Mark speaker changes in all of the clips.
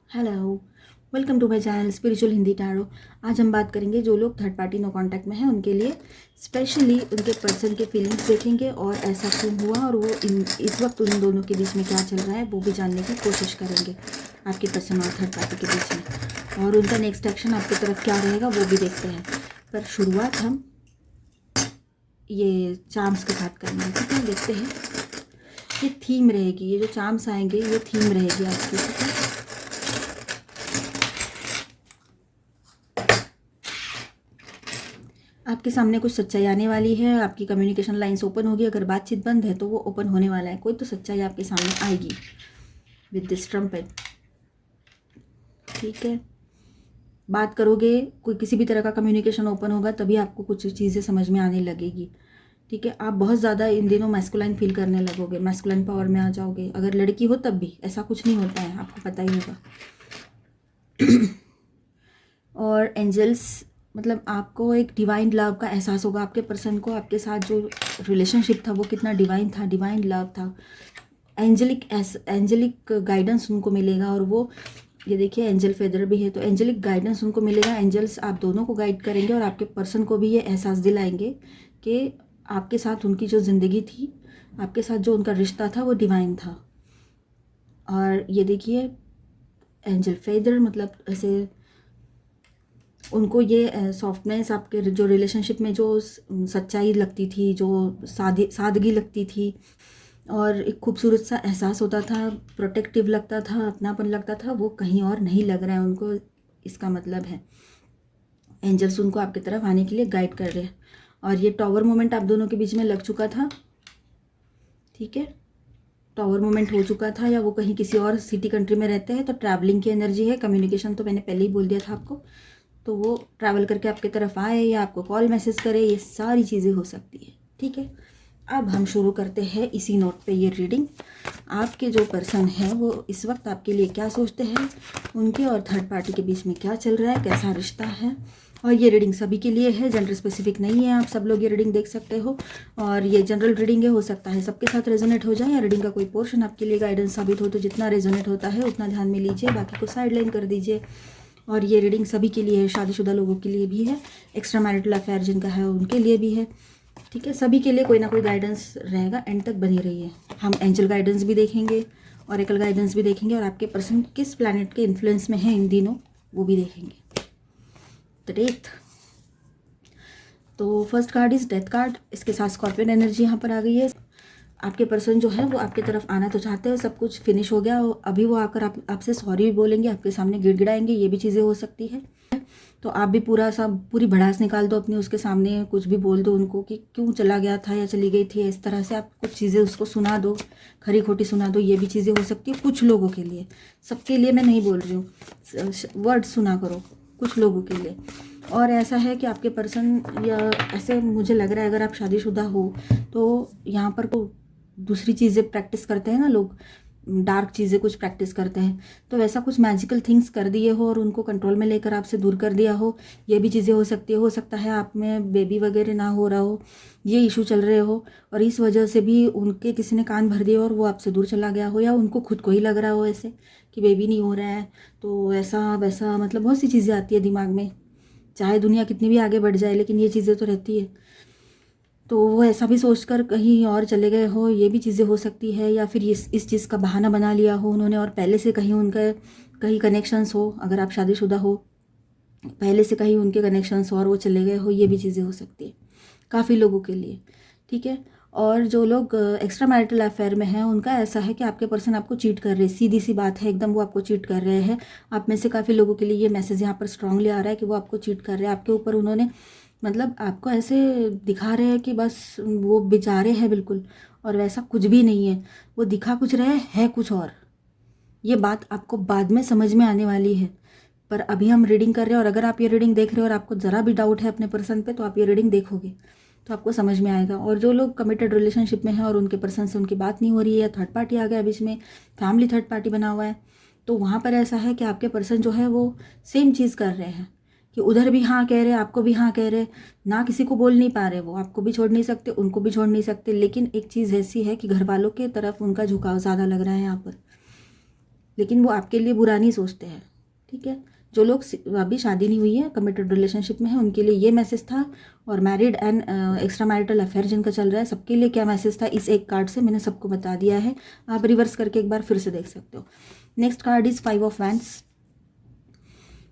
Speaker 1: Hello, welcome to my channel spiritual Hindi tarot. आज हम बात करेंगे जो लोग थर्ड पार्टी नो कांटेक्ट में हैं उनके लिए, स्पेशली उनके पर्सन के फीलिंग्स देखेंगे और ऐसा क्यों हुआ और वो इस वक्त उन दोनों के बीच में क्या चल रहा है वो भी जानने की कोशिश करेंगे, आपके पर्सन और थर्ड पार्टी के बीच में, और उनका नेक्स्ट एक्शन आपकी तरफ क्या रहेगा वो भी देखते हैं। पर शुरुआत हम ये चार्म्स के साथ करेंगे। ठीक है, देखते हैं। ये थीम रहेगी, ये जो चार्म्स आएंगे ये थीम रहेगी आपकी। ठीक है, आपके सामने कुछ सच्चाई आने वाली है, आपकी कम्युनिकेशन लाइंस ओपन होगी। अगर बातचीत बंद है तो वो ओपन होने वाला है, कोई तो सच्चाई आपके सामने आएगी विद दिस ट्रम्पेट। ठीक है, बात करोगे, कोई किसी भी तरह का कम्युनिकेशन ओपन होगा तभी आपको कुछ चीज़ें समझ में आने लगेगी। ठीक है, आप बहुत ज़्यादा इन दिनों मैस्कुलाइन फील करने लगोगे, मैस्कुलाइन पावर में आ जाओगे। अगर लड़की हो तब भी ऐसा कुछ नहीं होता है, आपको पता ही होगा। और एंजल्स, मतलब आपको एक डिवाइन लव का एहसास होगा। आपके पर्सन को आपके साथ जो रिलेशनशिप था वो कितना डिवाइन था, डिवाइन लव था। एंजलिक गाइडेंस उनको मिलेगा। और वो ये देखिए एंजल फेदर भी है, तो एंजलिक गाइडेंस उनको मिलेगा। एंजल्स आप दोनों को गाइड करेंगे और आपके पर्सन को भी ये एहसास दिलाएंगे कि आपके साथ उनकी जो ज़िंदगी थी, आपके साथ जो उनका रिश्ता था वो डिवाइन था। और ये देखिए एंजल फेदर, मतलब ऐसे उनको ये सॉफ्टनेस, आपके जो रिलेशनशिप में जो सच्चाई लगती थी, जो सादगी लगती थी, और एक खूबसूरत सा एहसास होता था, प्रोटेक्टिव लगता था, अपनापन लगता था, वो कहीं और नहीं लग रहा है उनको। इसका मतलब है एंजल्स उनको आपकी तरफ आने के लिए गाइड कर रहे हैं। और ये टॉवर मोमेंट आप दोनों के बीच में लग चुका था। ठीक है, टॉवर मोमेंट हो चुका था, या वो कहीं किसी और सिटी कंट्री में रहते हैं तो ट्रैवलिंग की एनर्जी है। कम्युनिकेशन तो मैंने पहले ही बोल दिया था आपको, तो वो ट्रैवल करके आपके तरफ आए या आपको कॉल मैसेज करे, ये सारी चीज़ें हो सकती है। ठीक है, अब हम शुरू करते हैं इसी नोट पे ये रीडिंग। आपके जो पर्सन है वो इस वक्त आपके लिए क्या सोचते हैं, उनके और थर्ड पार्टी के बीच में क्या चल रहा है, कैसा रिश्ता है। और ये रीडिंग सभी के लिए है, जेंडर स्पेसिफिक नहीं है, आप सब लोग ये रीडिंग देख सकते हो। और ये जनरल रीडिंग है, हो सकता है सबके साथ रेजोनेट हो जाए, या रीडिंग का कोई पोर्शन आपके लिए गाइडेंस साबित हो, तो जितना रेजोनेट होता है उतना ध्यान में लीजिए, बाकी को साइड लाइन कर दीजिए। और ये रीडिंग सभी के लिए है, शादीशुदा लोगों के लिए भी है, एक्स्ट्रा मैरिटल अफेयर जिनका है उनके लिए भी है। ठीक है, सभी के लिए कोई ना कोई गाइडेंस रहेगा, एंड तक बनी रहिए। हम एंजल गाइडेंस भी देखेंगे, ऑरेकल गाइडेंस भी देखेंगे, और आपके पर्सन किस प्लैनेट के इन्फ्लुएंस में है इन दिनों वो भी देखेंगे। द डेथ, तो first card is death card, इसके साथ स्कॉर्पियन एनर्जी यहाँ पर आ गई है। आपके पर्सन जो है वो आपके तरफ आना तो चाहते हैं, सब कुछ फिनिश हो गया, अभी वो आकर आपसे सॉरी भी बोलेंगे, आपके सामने गिड़गिड़ाएंगे, ये भी चीज़ें हो सकती है। तो आप भी पूरी भड़ास निकाल दो अपनी उसके सामने, कुछ भी बोल दो उनको कि क्यों चला गया था या चली गई थी, इस तरह से आप कुछ चीज़ें उसको सुना दो, खरी खोटी सुना दो, ये भी चीज़ें हो सकती है कुछ लोगों के लिए। सबके लिए मैं नहीं बोल रही हूँ, वर्ड सुना करो कुछ लोगों के लिए। और ऐसा है कि आपके पर्सन, या ऐसे मुझे लग रहा है अगर आप शादीशुदा हो तो यहाँ पर को दूसरी चीज़ें प्रैक्टिस करते हैं ना लोग, डार्क चीज़ें कुछ प्रैक्टिस करते हैं, तो वैसा कुछ मैजिकल थिंग्स कर दिए हो और उनको कंट्रोल में लेकर आपसे दूर कर दिया हो, ये भी चीज़ें हो सकती है। हो सकता है आप में बेबी वगैरह ना हो रहा हो, ये इशू चल रहे हो, और इस वजह से भी उनके किसी ने कान भर दिया और वो आपसे दूर चला गया हो, या उनको खुद को ही लग रहा हो ऐसे कि बेबी नहीं हो रहा है, तो ऐसा वैसा, मतलब बहुत सी चीज़ें आती है दिमाग में, चाहे दुनिया कितनी भी आगे बढ़ जाए लेकिन ये चीज़ें तो रहती है। तो वो ऐसा भी सोचकर कहीं और चले गए हो, ये भी चीज़ें हो सकती है। या फिर इस चीज़ का बहाना बना लिया हो उन्होंने, और पहले से कहीं उनका कहीं कनेक्शंस हो, अगर आप शादीशुदा हो पहले से कहीं उनके कनेक्शंस हो और वो चले गए हो, ये भी चीज़ें हो सकती है काफ़ी लोगों के लिए। ठीक है, और जो लोग एक्स्ट्रा मैरिटल अफेयर में हैं उनका ऐसा है कि आपके पर्सन आपको चीट कर रहे हैं, सीधी सी बात है एकदम, वो आपको चीट कर रहे हैं। आप में से काफ़ी लोगों के लिए ये मैसेज यहाँ पर स्ट्रांगली आ रहा है कि वो आपको चीट कर रहे हैं, आपके ऊपर उन्होंने, मतलब आपको ऐसे दिखा रहे हैं कि बस वो बेचारे हैं बिल्कुल, और वैसा कुछ भी नहीं है, वो दिखा कुछ रहे हैं कुछ और। ये बात आपको बाद में समझ में आने वाली है, पर अभी हम रीडिंग कर रहे हैं। और अगर आप ये रीडिंग देख रहे हो और आपको ज़रा भी डाउट है अपने पर्सन पे, तो आप ये रीडिंग देखोगे तो आपको समझ में आएगा। और जो लोग कमिटेड रिलेशनशिप में हैं और उनके पर्सन से उनकी बात नहीं हो रही है, या थर्ड पार्टी आ गया बीच में, फैमिली थर्ड पार्टी बना हुआ है, तो वहाँ पर ऐसा है कि आपके पर्सन जो है वो सेम चीज़ कर रहे हैं कि उधर भी हाँ कह रहे, आपको भी हाँ कह रहे, ना किसी को बोल नहीं पा रहे, वो आपको भी छोड़ नहीं सकते, उनको भी छोड़ नहीं सकते। लेकिन एक चीज़ ऐसी है कि घर वालों के तरफ उनका झुकाव ज़्यादा लग रहा है यहाँ पर, लेकिन वो आपके लिए बुरा नहीं सोचते हैं, ठीक है, जो लोग अभी शादी नहीं हुई है, कमिटेड रिलेशनशिप में है, उनके लिए ये मैसेज था। और married and extra marital affair जिनका चल रहा है, सबके लिए क्या मैसेज था इस एक कार्ड से मैंने सबको बता दिया है। आप रिवर्स करके एक बार फिर से देख सकते हो। Next card is 5 of wands.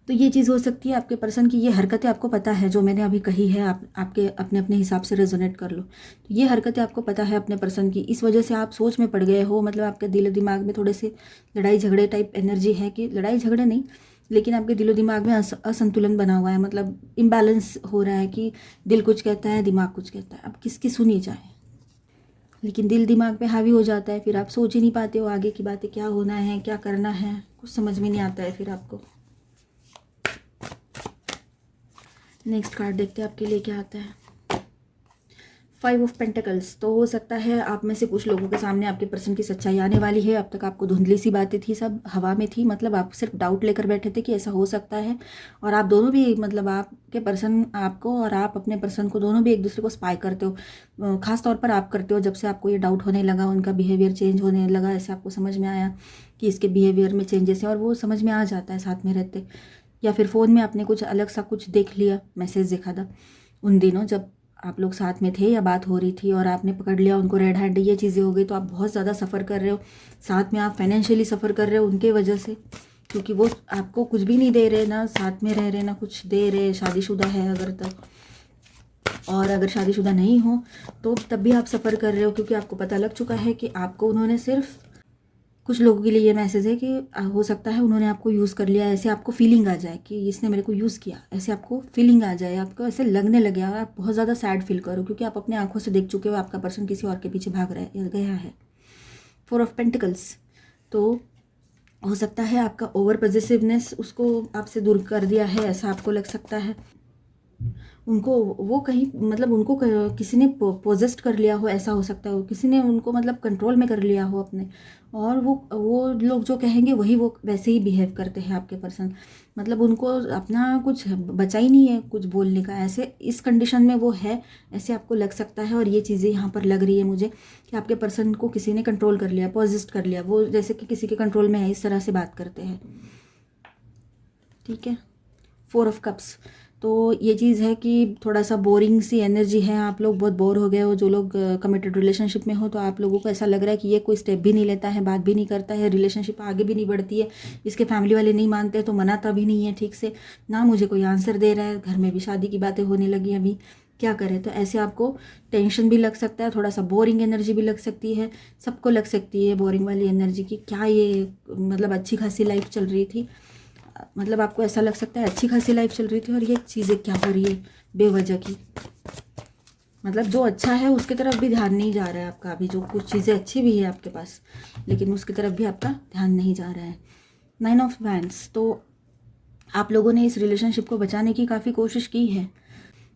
Speaker 1: तो ये चीज़ हो सकती है आपके पर्सन की ये हरकतें आपको पता है जो मैंने अभी कही है, आपके अपने अपने हिसाब से रेजोनेट कर लो। तो ये हरकतें आपको पता है अपने पर्सन की, इस वजह से आप सोच में पड़ गए हो। मतलब आपके दिलो दिमाग में थोड़े से लड़ाई झगड़े टाइप एनर्जी है, कि लड़ाई झगड़े नहीं लेकिन आपके दिलो दिमाग में असंतुलन बना हुआ है, मतलब इम्बैलेंस हो रहा है कि दिल कुछ कहता है, दिमाग कुछ कहता है। अब किसकी सुनी जाए, लेकिन दिल दिमाग पे हावी हो जाता है, फिर आप सोच ही नहीं पाते हो आगे की बातें, क्या होना है, क्या करना है, कुछ समझ में नहीं आता है फिर आपको। नेक्स्ट कार्ड देखते हैं आपके लिए क्या आता है। 5 ऑफ पेंटिकल्स। तो हो सकता है आप में से कुछ लोगों के सामने आपके पर्सन की सच्चाई आने वाली है। अब तक आपको धुंधली सी बातें थी, सब हवा में थी, मतलब आप सिर्फ डाउट लेकर बैठे थे कि ऐसा हो सकता है। और आप दोनों भी, मतलब आपके पर्सन आपको और आप अपने पर्सन को, दोनों भी एक दूसरे को स्पाई करते हो। खास तौर पर आप करते हो, जब से आपको ये डाउट होने लगा, उनका बिहेवियर चेंज होने लगा, ऐसे आपको समझ में आया कि इसके बिहेवियर में चेंजेस है, और वो समझ में आ जाता है साथ में रहते। या फिर फ़ोन में आपने कुछ अलग सा कुछ देख लिया, मैसेज देखा था उन दिनों जब आप लोग साथ में थे या बात हो रही थी, और आपने पकड़ लिया उनको रेड हैंड, ये चीज़ें हो गई। तो आप बहुत ज़्यादा सफ़र कर रहे हो, साथ में आप फाइनेंशियली सफ़र कर रहे हो उनके वजह से, क्योंकि वो आपको कुछ भी नहीं दे रहे, ना साथ में रह रहे, ना कुछ दे रहे। शादीशुदा है अगर तब, और अगर शादीशुदा नहीं हो तो तब भी आप सफ़र कर रहे हो, क्योंकि आपको पता लग चुका है कि आपको उन्होंने सिर्फ, कुछ लोगों के लिए ये मैसेज है कि हो सकता है उन्होंने आपको यूज़ कर लिया, ऐसे आपको फीलिंग आ जाए कि इसने मेरे को यूज़ किया, ऐसे आपको फीलिंग आ जाए, आपको ऐसे लगने लगे और आप बहुत ज़्यादा सैड फील करो, क्योंकि आप अपने आंखों से देख चुके हो आपका पर्सन किसी और के पीछे भाग रहा है, गया है। 4 ऑफ पेंटिकल्स। तो हो सकता है आपका ओवर पॉजिटिवनेस उसको आपसे दूर कर दिया है, ऐसा आपको लग सकता है। उनको वो कहीं, मतलब उनको किसी ने पोजेस्ट कर लिया हो, ऐसा हो सकता है। किसी ने उनको मतलब कंट्रोल में कर लिया हो अपने, और वो लोग जो कहेंगे वही वो वैसे ही बिहेव करते हैं आपके पर्सन। मतलब उनको अपना कुछ बचा ही नहीं है कुछ बोलने का, ऐसे इस कंडीशन में वो है, ऐसे आपको लग सकता है। और ये चीज़ें यहाँ पर लग रही है मुझे कि आपके पर्सन को किसी ने कंट्रोल कर लिया, पोजेस्ट कर लिया, वो जैसे कि किसी के कंट्रोल में है, इस तरह से बात करते हैं। ठीक है, 4 ऑफ कप्स। तो ये चीज़ है कि थोड़ा सा बोरिंग सी एनर्जी है, आप लोग बहुत बोर हो गए हो। जो लोग कमिटेड रिलेशनशिप में हो तो आप लोगों को ऐसा लग रहा है कि ये कोई स्टेप भी नहीं लेता है, बात भी नहीं करता है, रिलेशनशिप आगे भी नहीं बढ़ती है, इसके फैमिली वाले नहीं मानते तो मनाता भी नहीं है ठीक से, ना मुझे कोई आंसर दे रहा है, घर में भी शादी की बातें होने लगी अभी, क्या करें। तो ऐसे आपको टेंशन भी लग सकता है, थोड़ा सा बोरिंग एनर्जी भी लग सकती है, सबको लग सकती है बोरिंग वाली एनर्जी की। क्या ये मतलब अच्छी खासी लाइफ चल रही थी, मतलब आपको ऐसा लग सकता है अच्छी खासी लाइफ चल रही थी और ये चीज़ें क्या हो रही है बेवजह की। मतलब जो अच्छा है उसकी तरफ भी ध्यान नहीं जा रहा है आपका, अभी जो कुछ चीज़ें अच्छी भी है आपके पास लेकिन उसकी तरफ भी आपका ध्यान नहीं जा रहा है। 9 ऑफ वैंड्स। तो आप लोगों ने इस रिलेशनशिप को बचाने की काफ़ी कोशिश की है,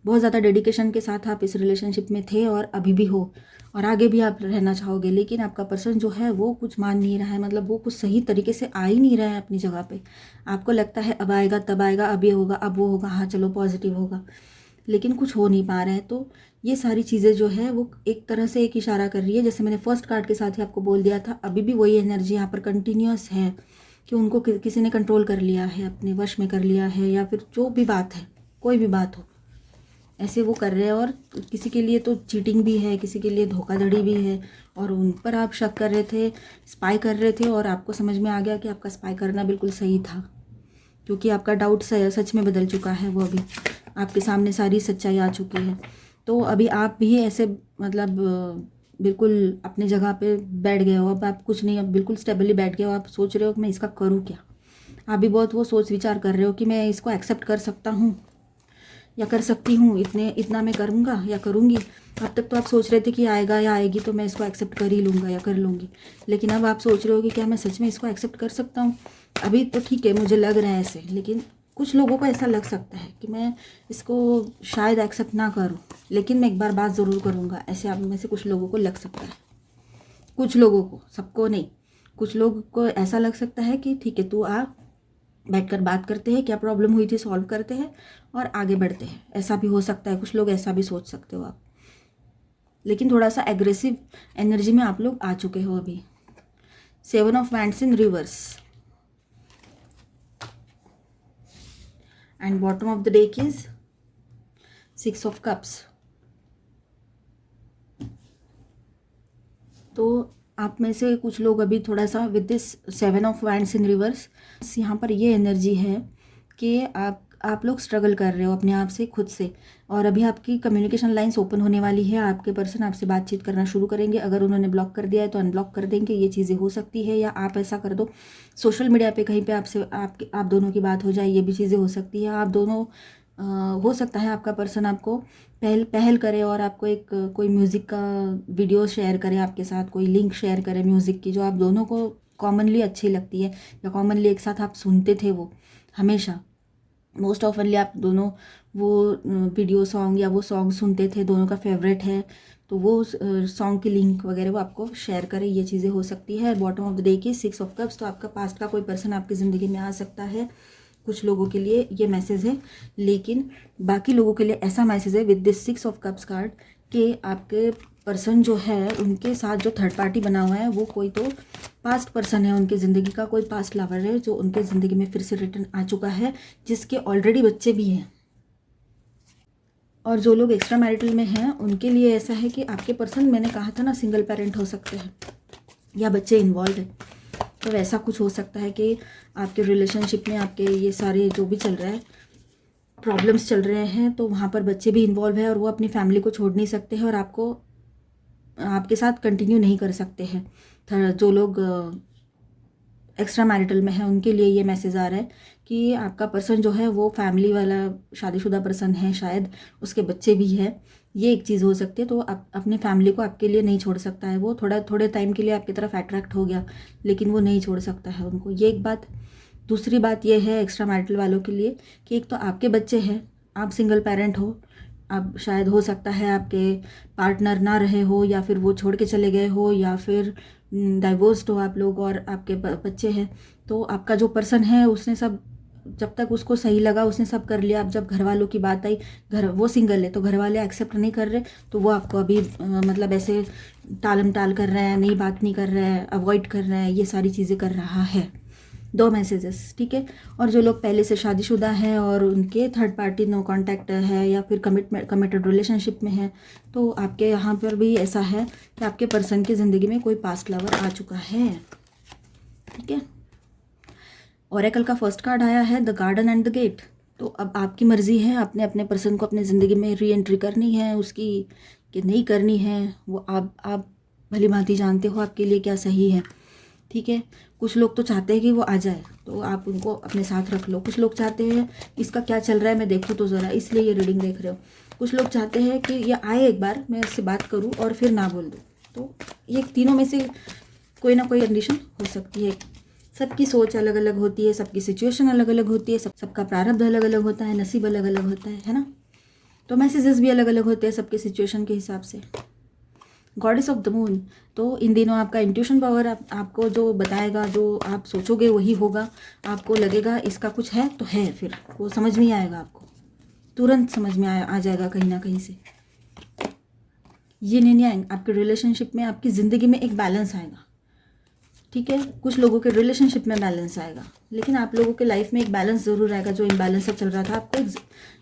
Speaker 1: बहुत ज़्यादा डेडिकेशन के साथ आप इस रिलेशनशिप में थे और अभी भी हो, और आगे भी आप रहना चाहोगे। लेकिन आपका पर्सन जो है वो कुछ मान नहीं रहा है, मतलब वो कुछ सही तरीके से आ ही नहीं रहा है अपनी जगह पे। आपको लगता है अब आएगा, तब आएगा, अब ये होगा, अब वो होगा, हाँ चलो पॉजिटिव होगा, लेकिन कुछ हो नहीं पा रहा है। तो ये सारी चीज़ें जो है वो एक तरह से एक इशारा कर रही है, जैसे मैंने फर्स्ट कार्ड के साथ ही आपको बोल दिया था, अभी भी वही एनर्जी यहाँ पर कंटिन्यूस है कि उनको किसी ने कंट्रोल कर लिया है, अपने वश में कर लिया है, या फिर जो भी बात है, कोई भी बात हो, ऐसे वो कर रहे हैं। और किसी के लिए तो चीटिंग भी है, किसी के लिए धोखाधड़ी भी है, और उन पर आप शक कर रहे थे, स्पाई कर रहे थे, और आपको समझ में आ गया कि आपका स्पाई करना बिल्कुल सही था, क्योंकि आपका डाउट सच में बदल चुका है। वो अभी आपके सामने सारी सच्चाई आ चुकी है। तो अभी आप भी ऐसे मतलब बिल्कुल अपनी जगह पे बैठ गए हो, अब आप कुछ नहीं, अब बिल्कुल स्टेबली बैठ गए हो। आप सोच रहे हो कि मैं इसका करूँ क्या। आप भी बहुत वो सोच विचार कर रहे हो कि मैं इसको एक्सेप्ट कर सकता हूँ या कर सकती हूँ, इतना मैं करूँगा या करूँगी। अब तक तो आप सोच रहे थे कि आएगा या आएगी तो मैं इसको एक्सेप्ट कर ही लूँगा या कर लूँगी, लेकिन अब आप सोच रहे हो कि क्या मैं सच में इसको एक्सेप्ट कर सकता हूँ। अभी तो ठीक है, मुझे लग रहा है ऐसे, लेकिन कुछ लोगों को ऐसा लग सकता है कि मैं इसको शायद एक्सेप्ट ना करूँ, लेकिन मैं एक बार बात ज़रूर करूँगा, ऐसे आप में से कुछ लोगों को लग सकता है। कुछ लोगों को, सबको नहीं, कुछ लोगों को ऐसा लग सकता है कि ठीक है तू आ, बैठकर बात करते हैं, क्या प्रॉब्लम हुई थी सॉल्व करते हैं और आगे बढ़ते हैं। ऐसा भी हो सकता है, कुछ लोग ऐसा भी सोच सकते हो आप, लेकिन थोड़ा सा एग्रेसिव एनर्जी में आप लोग आ चुके हो अभी। 7 of wands in reverse. And bottom of the deck is 6 of cups. तो आप में से कुछ लोग अभी थोड़ा सा with this 7 of wands in reverse, यहाँ पर ये एनर्जी है कि आप लोग स्ट्रगल कर रहे हो अपने आप से, खुद से, और अभी आपकी कम्युनिकेशन लाइंस ओपन होने वाली है। आपके पर्सन आपसे बातचीत करना शुरू करेंगे। अगर उन्होंने ब्लॉक कर दिया है तो अनब्लॉक कर देंगे, ये चीज़ें हो सकती है। या आप ऐसा कर दो, सोशल मीडिया पे कहीं पे आप दोनों की बात हो जाए, ये भी चीज़ें हो सकती है। आप दोनों हो सकता है आपका पर्सन आपको पहल करे और आपको एक कोई म्यूज़िक का वीडियो शेयर करे आपके साथ, कोई लिंक शेयर करे म्यूज़िक की जो आप दोनों को कॉमनली अच्छी लगती है या कॉमनली एक साथ आप सुनते थे वो हमेशा। मोस्ट ऑफनली आप दोनों वो वीडियो सॉन्ग या वो सॉन्ग सुनते थे, दोनों का फेवरेट है, तो वो सॉन्ग की लिंक वगैरह वो आपको शेयर करे, ये चीज़ें हो सकती है। बॉटम ऑफ द डे की 6 ऑफ कप्स। तो आपका पास्ट का कोई पर्सन आपकी ज़िंदगी में आ सकता है। कुछ लोगों के लिए ये मैसेज है, लेकिन बाकी लोगों के लिए ऐसा मैसेज है with this 6 of cups card कि आपके पर्सन जो है उनके साथ जो थर्ड पार्टी बना हुआ है वो कोई तो पास्ट पर्सन है, उनकी ज़िंदगी का कोई पास्ट लवर है जो उनके ज़िंदगी में फिर से रिटर्न आ चुका है, जिसके ऑलरेडी बच्चे भी हैं। और जो लोग एक्स्ट्रा मैरिटल में हैं उनके लिए ऐसा है कि आपके पर्सन, मैंने कहा था ना, सिंगल पेरेंट हो सकते हैं या बच्चे इन्वॉल्व है, तो वैसा कुछ हो सकता है कि आपके रिलेशनशिप में आपके ये सारे जो भी चल रहा है, प्रॉब्लम्स चल रहे हैं, तो वहाँ पर बच्चे भी इन्वॉल्व है और वो अपनी फैमिली को छोड़ नहीं सकते हैं और आपके साथ कंटिन्यू नहीं कर सकते हैं। जो लोग एक्स्ट्रा मैरिटल में है उनके लिए ये मैसेज आ रहा है कि आपका पर्सन जो है वो फैमिली वाला शादीशुदा पर्सन है, शायद उसके बच्चे भी है, ये एक चीज़ हो सकती है। तो आप अपनी फैमिली को आपके लिए नहीं छोड़ सकता है, वो थोड़े टाइम के लिए आपकी तरफ अट्रैक्ट हो गया, लेकिन वो नहीं छोड़ सकता है उनको, ये एक बात। दूसरी बात ये है एक्स्ट्रा मैरिटल वालों के लिए कि एक तो आपके बच्चे हैं, आप सिंगल पेरेंट हो, अब शायद हो सकता है आपके पार्टनर ना रहे हो या फिर वो छोड़ के चले गए हो या फिर डाइवोर्स्ड हो आप लोग और आपके बच्चे हैं। तो आपका जो पर्सन है उसने सब, जब तक उसको सही लगा उसने सब कर लिया। अब जब घर वालों की बात आई, वो सिंगल है तो घर वाले एक्सेप्ट नहीं कर रहे, तो वो आपको अभी मतलब ऐसे टालम टाल कर रहे हैं, नई बात नहीं कर रहे हैं, अवॉइड कर रहे हैं, ये सारी चीज़ें कर रहा है। 2 मैसेजेस, ठीक है। और जो लोग पहले से शादीशुदा हैं और उनके थर्ड पार्टी नो कांटेक्ट है या फिर कमिटेड रिलेशनशिप में है, तो आपके यहाँ पर भी ऐसा है कि आपके पर्सन की ज़िंदगी में कोई पास्ट लवर आ चुका है, ठीक है। ओरेकल का फर्स्ट कार्ड आया है the garden and the gate. तो अब आपकी मर्ज़ी है, आपने अपने पर्सन को अपनी ज़िंदगी में री एंट्री करनी है उसकी कि नहीं करनी है, वो आप भली भांति जानते हो आपके लिए क्या सही है, ठीक है। कुछ लोग तो चाहते हैं कि वो आ जाए, तो आप उनको अपने साथ रख लो। कुछ लोग चाहते हैं इसका क्या चल रहा है मैं देखूँ तो ज़रा, इसलिए ये रीडिंग देख रहे हो। कुछ लोग चाहते हैं कि ये आए एक बार, मैं इससे बात करूँ और फिर ना बोल दूँ। तो ये तीनों में से कोई ना कोई कंडीशन हो सकती है। सबकी सोच अलग अलग होती है, सबकी सिचुएशन अलग अलग होती है, सबका प्रारब्ध अलग अलग होता है, नसीब अलग अलग होता है ना। तो मैसेजेस भी अलग अलग होते हैं सबके सिचुएशन के हिसाब से। गॉडेस ऑफ द मून, तो इन दिनों आपका इंट्यूशन पावर आपको जो बताएगा, जो आप सोचोगे वही होगा। आपको लगेगा इसका कुछ है तो है, फिर वो समझ में आएगा, आपको तुरंत समझ में आ जाएगा कहीं ना कहीं से। यिन एंड यांग, आपके रिलेशनशिप में आपकी ज़िंदगी में एक बैलेंस आएगा, ठीक है। कुछ लोगों के रिलेशनशिप में बैलेंस आएगा, लेकिन आप लोगों के लाइफ में एक बैलेंस ज़रूर आएगा। जो इम्बैलेंस सब चल रहा था, आपको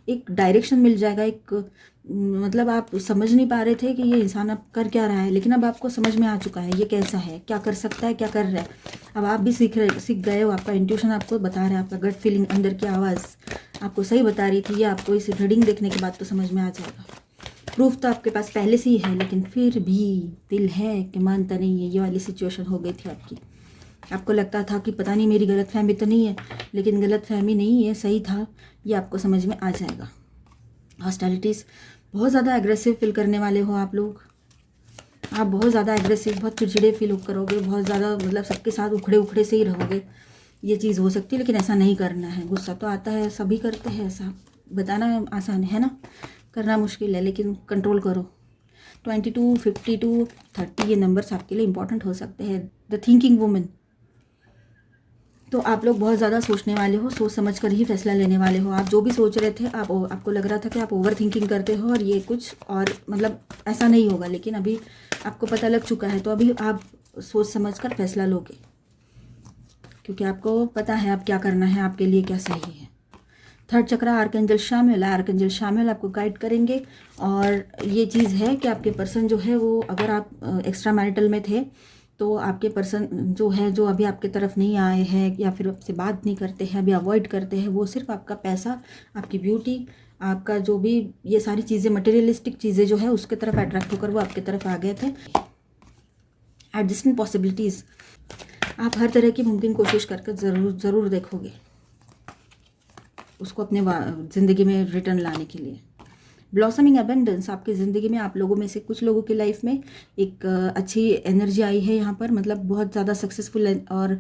Speaker 1: एक डायरेक्शन मिल जाएगा, एक मतलब आप समझ नहीं पा रहे थे कि ये इंसान अब कर क्या रहा है, लेकिन अब आपको समझ में आ चुका है ये कैसा है, क्या कर सकता है, क्या कर रहा है। अब आप भी सीख गए हो, आपका इंट्यूशन आपको बता रहा है, आपका गट फीलिंग, अंदर की आवाज़ आपको सही बता रही थी, ये आपको इस रीडिंग देखने के बाद तो समझ में आ जाएगा। प्रूफ तो आपके पास पहले से ही है, लेकिन फिर भी दिल है कि मानता नहीं है। ये वाली सिचुएशन हो गई थी आपकी। आपको लगता था कि पता नहीं मेरी गलतफहमी तो नहीं है, लेकिन गलतफहमी नहीं है, सही था, ये आपको समझ में आ जाएगा। हॉस्टिलिटीज़, बहुत ज़्यादा एग्रेसिव फील करने वाले हो आप लोग। आप बहुत ज़्यादा एग्रेसिव, बहुत चिड़चिड़े फील करोगे, बहुत ज़्यादा मतलब सबके साथ उखड़े से ही रहोगे, ये चीज़ हो सकती है। लेकिन ऐसा नहीं करना है। गुस्सा तो आता है, सभी करते हैं, ऐसा बताना आसान है ना, करना मुश्किल है, लेकिन कंट्रोल करो। 22, 52, 30 ये नंबर्स आपके लिए इंपॉर्टेंट हो सकते हैं। द थिंकिंग वुमन, तो आप लोग बहुत ज़्यादा सोचने वाले हो, सोच समझ कर ही फैसला लेने वाले हो। आप जो भी सोच रहे थे, आपको लग रहा था कि आप ओवर थिंकिंग करते हो और ये कुछ और मतलब ऐसा नहीं होगा, लेकिन अभी आपको पता लग चुका है, तो अभी आप सोच समझ कर फैसला लोगे, क्योंकि आपको पता है आप क्या करना है, आपके लिए क्या सही है। थर्ड चक्रा आर्कएंजल शामिल, आर्कएंजल शामिल आपको गाइड करेंगे। और ये चीज़ है कि आपके पर्सन जो है वो, अगर आप एक्स्ट्रा मैरिटल में थे तो आपके पर्सन जो है, जो अभी आपके तरफ नहीं आए हैं या फिर आपसे बात नहीं करते हैं, अभी अवॉइड करते हैं, वो सिर्फ आपका पैसा, आपकी ब्यूटी, आपका जो भी ये सारी चीज़ें, मटेरियलिस्टिक चीज़ें जो है उसके तरफ अट्रैक्ट होकर वो आपके तरफ आ गए थे। एडजस्टमेंट पॉसिबिलिटीज़, आप हर तरह की मुमकिन कोशिश करके ज़रूर देखोगे उसको अपने ज़िंदगी में रिटर्न लाने के लिए। ब्लॉसमिंग अबेंडेंस, आपकी ज़िंदगी में आप लोगों में से कुछ लोगों की लाइफ में एक अच्छी एनर्जी आई है यहाँ पर, मतलब बहुत ज़्यादा सक्सेसफुल और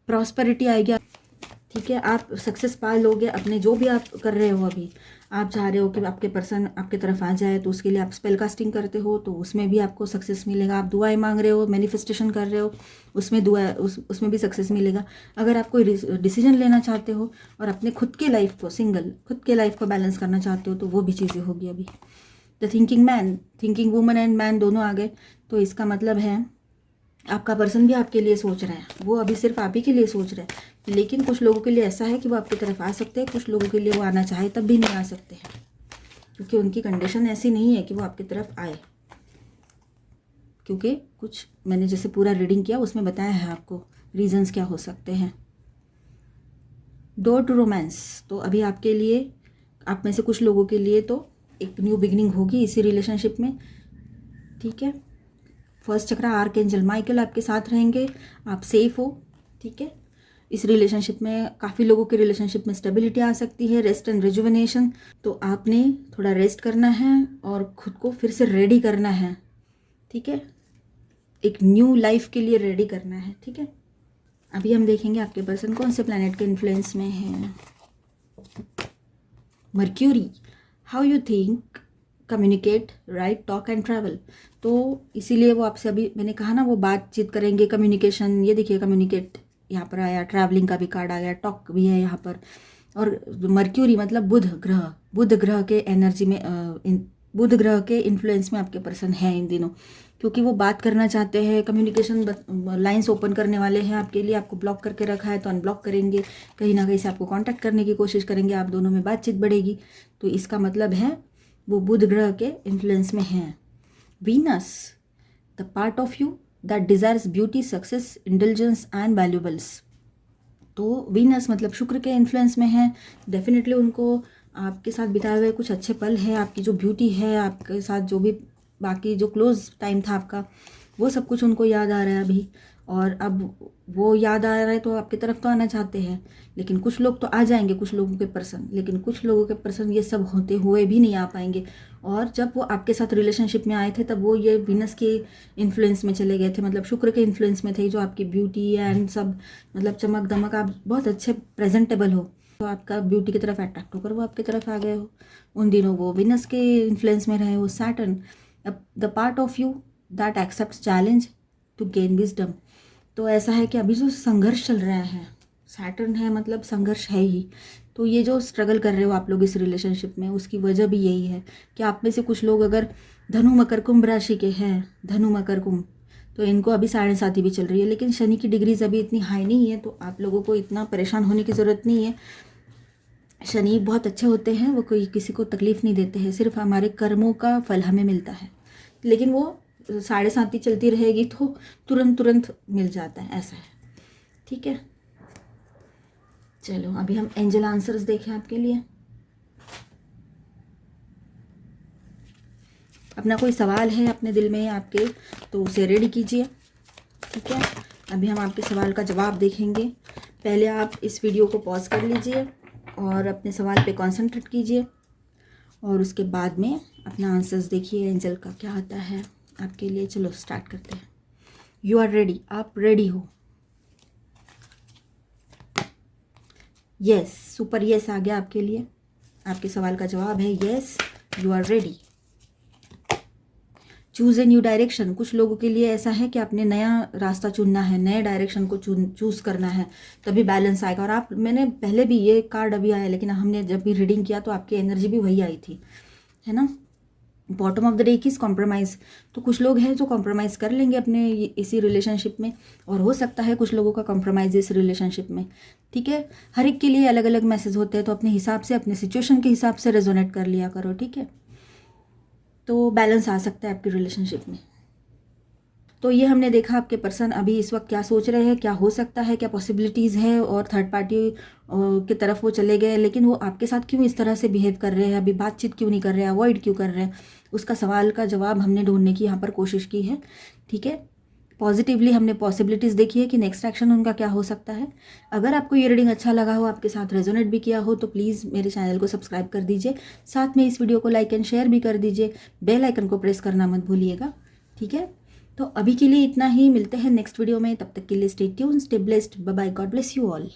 Speaker 1: प्रॉस्पेरिटी आएगी। ठीक है, आप सक्सेस पा लोगे अपने जो भी आप कर रहे हो। अभी आप चाह रहे हो कि आपके पर्सन आपके तरफ आ जाए, तो उसके लिए आप स्पेल कास्टिंग करते हो, तो उसमें भी आपको सक्सेस मिलेगा। आप दुआएं मांग रहे हो, मैनिफेस्टेशन कर रहे हो, उसमें उसमें भी सक्सेस मिलेगा। अगर आप कोई डिसीजन लेना चाहते हो और अपने खुद के लाइफ को, खुद के लाइफ को बैलेंस करना चाहते हो, तो वो भी चीज़ें होगी। अभी the thinking man, thinking woman and man दोनों आ गए, तो इसका मतलब है आपका पर्सन भी आपके लिए सोच रहा है। वो अभी सिर्फ आप ही के लिए सोच रहे हैं, लेकिन कुछ लोगों के लिए ऐसा है कि वो आपकी तरफ आ सकते हैं, कुछ लोगों के लिए वो आना चाहे तब भी नहीं आ सकते हैं, क्योंकि उनकी कंडीशन ऐसी नहीं है कि वो आपकी तरफ आए। क्योंकि कुछ मैंने जैसे पूरा रीडिंग किया उसमें बताया है आपको रीजंस क्या हो सकते हैं। डोर टू रोमांस, तो अभी आपके लिए, आप में से कुछ लोगों के लिए तो एक न्यू बिगिनिंग होगी इसी रिलेशनशिप में। ठीक है, फर्स्ट चक्रा आर्कएंजल माइकल आपके साथ रहेंगे, आप सेफ हो। ठीक है, इस रिलेशनशिप में काफ़ी लोगों के रिलेशनशिप में स्टेबिलिटी आ सकती है, रेस्ट एंड रिजुविनेशन। तो आपने थोड़ा रेस्ट करना है और खुद को फिर से रेडी करना है। ठीक है, एक न्यू लाइफ के लिए रेडी करना है। ठीक है, अभी हम देखेंगे आपके पर्सन कौन से प्लैनेट के इन्फ्लुएंस में है। Mercury, how you think, communicate, right, talk and travel. तो इसीलिए वो आपसे, अभी मैंने कहा ना, वो बातचीत करेंगे, कम्युनिकेशन। ये देखिए कम्युनिकेट यहाँ पर आया, ट्रैवलिंग का भी कार्ड आ गया, टॉक भी है यहाँ पर। और मर्क्यूरी मतलब बुध ग्रह के एनर्जी में, बुध ग्रह के इन्फ्लुएंस में आपके पर्सन है इन दिनों, क्योंकि वो बात करना चाहते हैं, कम्युनिकेशन लाइंस ओपन करने वाले हैं आपके लिए। आपको ब्लॉक करके रखा है तो अनब्लॉक करेंगे, कहीं ना कहीं से आपको कांटेक्ट करने की कोशिश करेंगे, आप दोनों में बातचीत बढ़ेगी। तो इसका मतलब है वो बुध ग्रह के इन्फ्लुएंस में हैं। Venus, the part of you that desires beauty, success, intelligence and valuables. तो वीनस मतलब शुक्र के इन्फ्लुएंस में है। डेफिनेटली उनको आपके साथ बिताए हुए कुछ अच्छे पल हैं, आपकी जो ब्यूटी है, आपके साथ जो भी बाकी जो क्लोज टाइम था आपका, वो सब कुछ उनको याद आ रहा है अभी। और अब वो याद आ रहा है तो आपकी तरफ तो आना चाहते हैं, लेकिन कुछ लोग तो आ जाएंगे, कुछ लोगों के पर्सन, लेकिन कुछ लोगों के पर्सन ये सब होते हुए भी नहीं आ पाएंगे। और जब वो आपके साथ रिलेशनशिप में आए थे तब वो ये वीनस के इन्फ्लुएंस में चले गए थे, मतलब शुक्र के इन्फ्लुएंस में थे, जो आपकी ब्यूटी एंड सब, मतलब चमक दमक, आप बहुत अच्छे प्रेजेंटेबल हो, तो आपका ब्यूटी की तरफ अट्रैक्ट होकर वो आपकी तरफ आ गए हो। उन दिनों वो वीनस के इन्फ्लुएंस में रहे। वो Saturn, the part of you that accepts challenge to gain wisdom. तो ऐसा है कि अभी जो संघर्ष चल रहा है, सैटर्न है मतलब संघर्ष है ही। तो ये जो स्ट्रगल कर रहे हो आप लोग इस रिलेशनशिप में, उसकी वजह भी यही है कि आप में से कुछ लोग अगर धनु मकर कुंभ राशि के हैं, धनु मकर कुंभ, तो इनको अभी 7.5 भी चल रही है, लेकिन शनि की डिग्रीज अभी इतनी हाई नहीं है, तो आप लोगों को इतना परेशान होने की ज़रूरत नहीं है। शनि बहुत अच्छे होते हैं, वो कोई किसी को तकलीफ़ नहीं देते हैं, सिर्फ हमारे कर्मों का फल हमें मिलता है। लेकिन वो 7.5 चलती रहेगी तो तुरंत मिल जाता है, ऐसा है। ठीक है, चलो अभी हम एंजल आंसर्स देखें आपके लिए। अपना कोई सवाल है अपने दिल में आपके, तो उसे रेडी कीजिए। ठीक है, अभी हम आपके सवाल का जवाब देखेंगे। पहले आप इस वीडियो को पॉज कर लीजिए और अपने सवाल पे कंसंट्रेट कीजिए, और उसके बाद में अपना आंसर्स देखिए एंजल का क्या आता है आपके लिए। चलो स्टार्ट करते हैं। यू आर रेडी, आप रेडी हो? यस, सुपर यस आ गया आपके लिए। आपके सवाल का जवाब है yes, you are ready. Choose a new direction, कुछ लोगों के लिए ऐसा है कि आपने नया रास्ता चुनना है, नए डायरेक्शन को चूज़ करना है, तभी बैलेंस आएगा। और आप, मैंने पहले भी ये कार्ड अभी आया, लेकिन हमने जब भी रीडिंग किया तो आपकी एनर्जी भी वही आई थी, है ना। बॉटम ऑफ द डे किस कॉम्प्रोमाइज़, तो कुछ लोग हैं जो कॉम्प्रोमाइज़ कर लेंगे अपने इसी रिलेशनशिप में, और हो सकता है कुछ लोगों का कॉम्प्रोमाइज़ इस रिलेशनशिप में। ठीक है, हर एक के लिए अलग अलग मैसेज होते हैं, तो अपने हिसाब से, अपने सिचुएशन के हिसाब से रेजोनेट कर लिया करो। ठीक है, तो बैलेंस आ सकता है आपकी रिलेशनशिप में। तो ये हमने देखा आपके पर्सन अभी इस वक्त क्या सोच रहे हैं, क्या हो सकता है, क्या पॉसिबिलिटीज़ है, और थर्ड पार्टी की तरफ वो चले गए, लेकिन वो आपके साथ क्यों इस तरह से बिहेव कर रहे हैं, अभी बातचीत क्यों नहीं कर रहे हैं, अवॉइड क्यों कर रहे हैं, उसका सवाल का जवाब हमने ढूंढने की यहाँ पर कोशिश की है। ठीक है, पॉजिटिवली हमने पॉसिबिलिटीज़ देखी है कि नेक्स्ट एक्शन उनका क्या हो सकता है। अगर आपको ये रीडिंग अच्छा लगा हो, आपके साथ रेजोनेट भी किया हो, तो प्लीज़ मेरे चैनल को सब्सक्राइब कर दीजिए, साथ में इस वीडियो को लाइक एंड शेयर भी कर दीजिए, बेल आइकन को प्रेस करना मत भूलिएगा। ठीक है, तो अभी के लिए इतना ही, मिलते हैं नेक्स्ट वीडियो में, तब तक के लिए stay tuned, stay blessed, bye bye, God bless you all.